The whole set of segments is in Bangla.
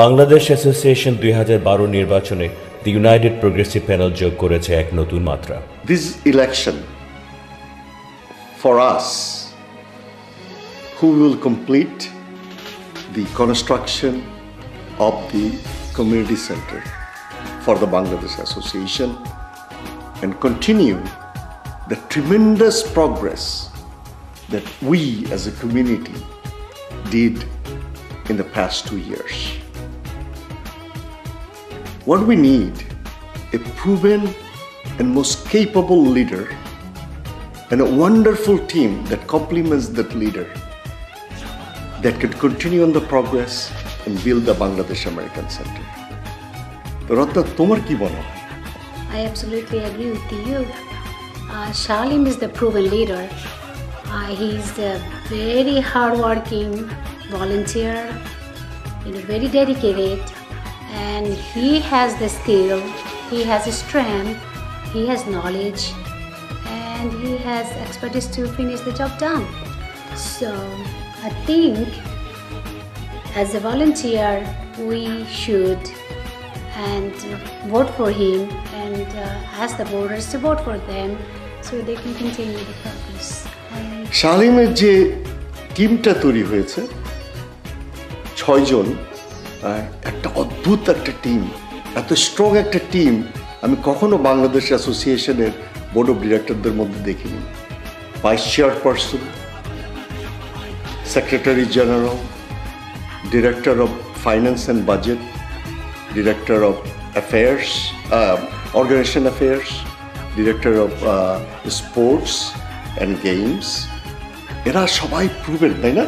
বাংলাদেশ অ্যাসোসিয়েশন 2012 নির্বাচনে দি ইউনাইটেড প্রোগ্রেসিভ প্যানেল যোগ করেছে এক নতুন মাত্রা। This election for us who will complete the construction of the community center for the Bangladesh Association and continue the tremendous progress that we as a community did in the past 2 years. What we need, a proven and most capable leader and a wonderful team that complements that leader that can continue on the progress and build the Bangladesh American Center. Ratna, tomar ki mone hoy? I absolutely agree with you. Shalim is the proven leader. He's a very hardworking volunteer, very dedicated, and he has the skill, he has a strength, he has knowledge, and he has expertise to finish the job done. So I think as a volunteer we should and vote for him and ask the voters to vote for them so they can continue the progress. শালিমের যে টিমটা তৈরি হয়েছে 6 জন, একটা অদ্ভুত একটা টিম, এত স্ট্রং একটা টিম আমি কখনো বাংলাদেশ অ্যাসোসিয়েশনের বোর্ড অফ ডিরেক্টরদের মধ্যে দেখিনি। Vice chairperson, secretary general, director of finance and budget, director of affairs, organisation affairs, director of sports and games. এরা সবাই প্রুভেন, তাই না?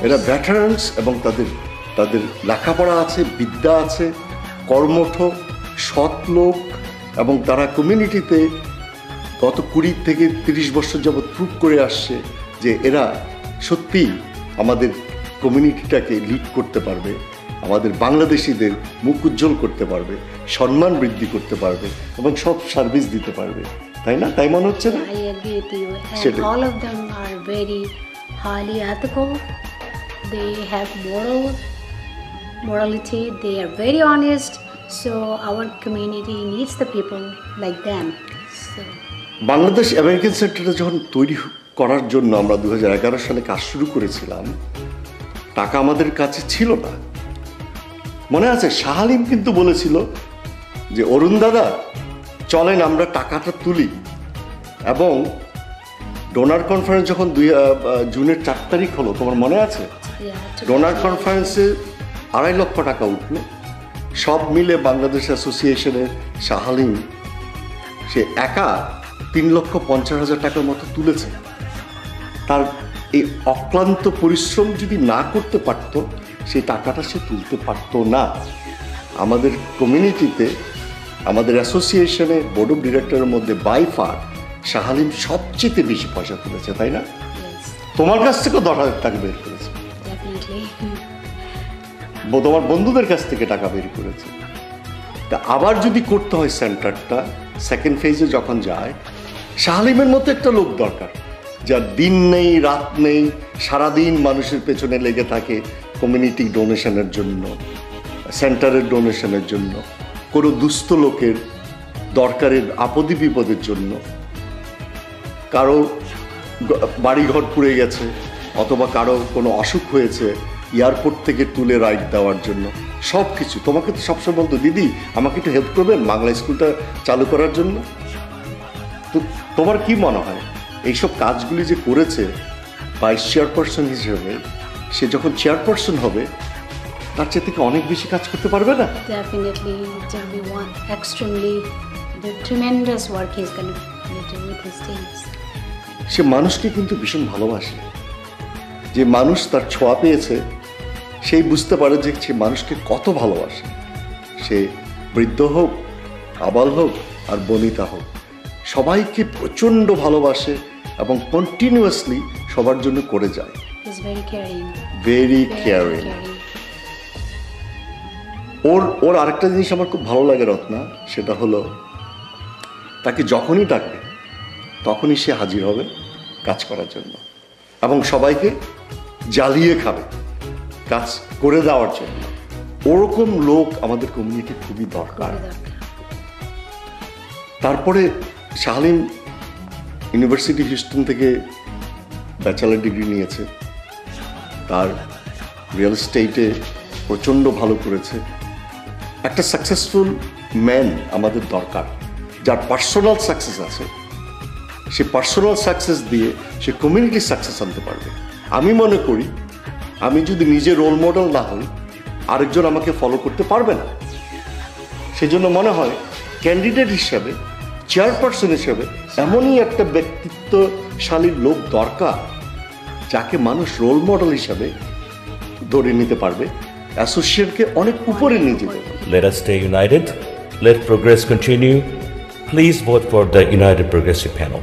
এরা ভেটারান্স এবং তাদের লেখাপড়া আছে, বিদ্যা আছে, কর্মঠ, সৎ লোক, এবং তারা কমিউনিটিতে গত 20 থেকে 30 বছর যাবৎ প্রুভ করে আসছে যে এরা সত্যি আমাদের কমিউনিটিটাকে লিড করতে পারবে, আমাদের বাংলাদেশিদের মুখ উজ্জ্বল করতে পারবে, সম্মান বৃদ্ধি করতে পারবে এবং সব সার্ভিস দিতে পারবে, তাই না? তাই মনে হচ্ছে না? I agree with you. And all of them are very highly ethical. They have morality. They are very honest. So our community needs the people like them. So Bangladesh American সেন্টারটা যখন তৈরি করার জন্য আমরা 2011 সালে কাজ শুরু করেছিলাম, টাকা আমাদের কাছে ছিল না। মনে আছে শাহালিম কিন্তু বলেছিল যে অরুণ দাদা চলেন আমরা টাকাটা তুলি, এবং ডোনার কনফারেন্স যখন জুনের 4 তারিখ হলো, তোমার মনে আছে? ডোনার কনফারেন্সে 2.5 লক্ষ টাকা উঠলো। সব মিলে বাংলাদেশ অ্যাসোসিয়েশনের শাহালিম সে একা 3,50,000 টাকার মতো তুলেছে। তার এই অক্লান্ত পরিশ্রম যদি না করতে পারত, সেই টাকাটা সে তুলতে পারত না। আমাদের কমিউনিটিতে, আমাদের অ্যাসোসিয়েশনে বোর্ড অফ ডিরেক্টরের মধ্যে বাই ফার শাহালিম সবচেয়ে বেশি পয়সা তুলেছে, তাই না? তোমার কাছ থেকেও 10,000 টাকা বের করেছে, তোমার বন্ধুদের কাছ থেকে টাকা বের করেছে। তা আবার যদি করতে হয় সেন্টারটা সেকেন্ড ফেজে যখন যায়, শাহালিমের মতো একটা লোক দরকার যার দিন নেই রাত নেই, সারাদিন মানুষের পেছনে লেগে থাকে কমিউনিটি ডোনেশনের জন্য, সেন্টারের ডোনেশনের জন্য, কোনো দুস্থ লোকের দরকারের আপদে বিপদের জন্য, কারো বাড়িঘর পুড়ে গেছে অথবা কারো কোনো অসুখ হয়েছে, এয়ারপোর্ট থেকে তুলে রাইড দেওয়ার জন্য, সব কিছু। তোমাকে তো সবসময় বলতো, দিদি আমাকে একটু হেল্প করবেন বাংলা স্কুলটা চালু করার জন্য। তো তোমার কি মনে হয় এইসব কাজগুলি যে করেছে ভাইস চেয়ারপারসন হিসেবে, সে যখন চেয়ারপারসন হবে তার চেয়ে থেকে অনেক বেশি কাজ করতে পারবে না? Definitely, it will be one extremely the tremendous work he's going to do with his teams. সে মানুষকে কিন্তু ভীষণ ভালোবাসে। যে মানুষ তার ছোঁয়া পেয়েছে সেই বুঝতে পারে যে সে মানুষকে কত ভালোবাসে। সে বৃদ্ধ হোক, আবাল হোক আর বনিতা হোক, সবাইকে প্রচণ্ড ভালোবাসে এবং কন্টিনিউয়াসলি সবার জন্য করে যায়। He's very caring. Very caring. ওর আরেকটা জিনিস আমার খুব ভালো লাগে রত্না, সেটা হলো তাকে যখনই ডাকবে তখনই সে হাজির হবে কাজ করার জন্য এবং সবাইকে জ্বালিয়ে খাবে। কাজ করে দেওয়ার জন্য, ওরকম লোক আমাদের কমিউনিটি খুবই দরকার। তারপরে শাহালিম ইউনিভার্সিটি হিউস্টন থেকে ব্যাচেলার ডিগ্রি নিয়েছে, তার রিয়েল এস্টেটে প্রচণ্ড ভালো করেছে। একটা সাকসেসফুল ম্যান আমাদের দরকার, যার পার্সোনাল সাকসেস আছে, সে পার্সোনাল সাকসেস দিয়ে সে কমিউনিটি সাকসেস আনতে পারবে। আমি মনে করি আমি যদি নিজে রোল মডেল না হই, আরেকজন আমাকে ফলো করতে পারবে না। সেজন্য মনে হয় ক্যান্ডিডেট হিসাবে, চেয়ারপারসন হিসাবে এমনই একটা ব্যক্তিত্বশালী লোক দরকার, যাকে মানুষ রোল মডেল হিসাবে ধরে নিতে পারবে, অ্যাসোসিয়েশনকে অনেক উপরে নিয়ে যেতে পারবে। Let us stay united. Let progress continue. Please vote for the United Progressive Panel.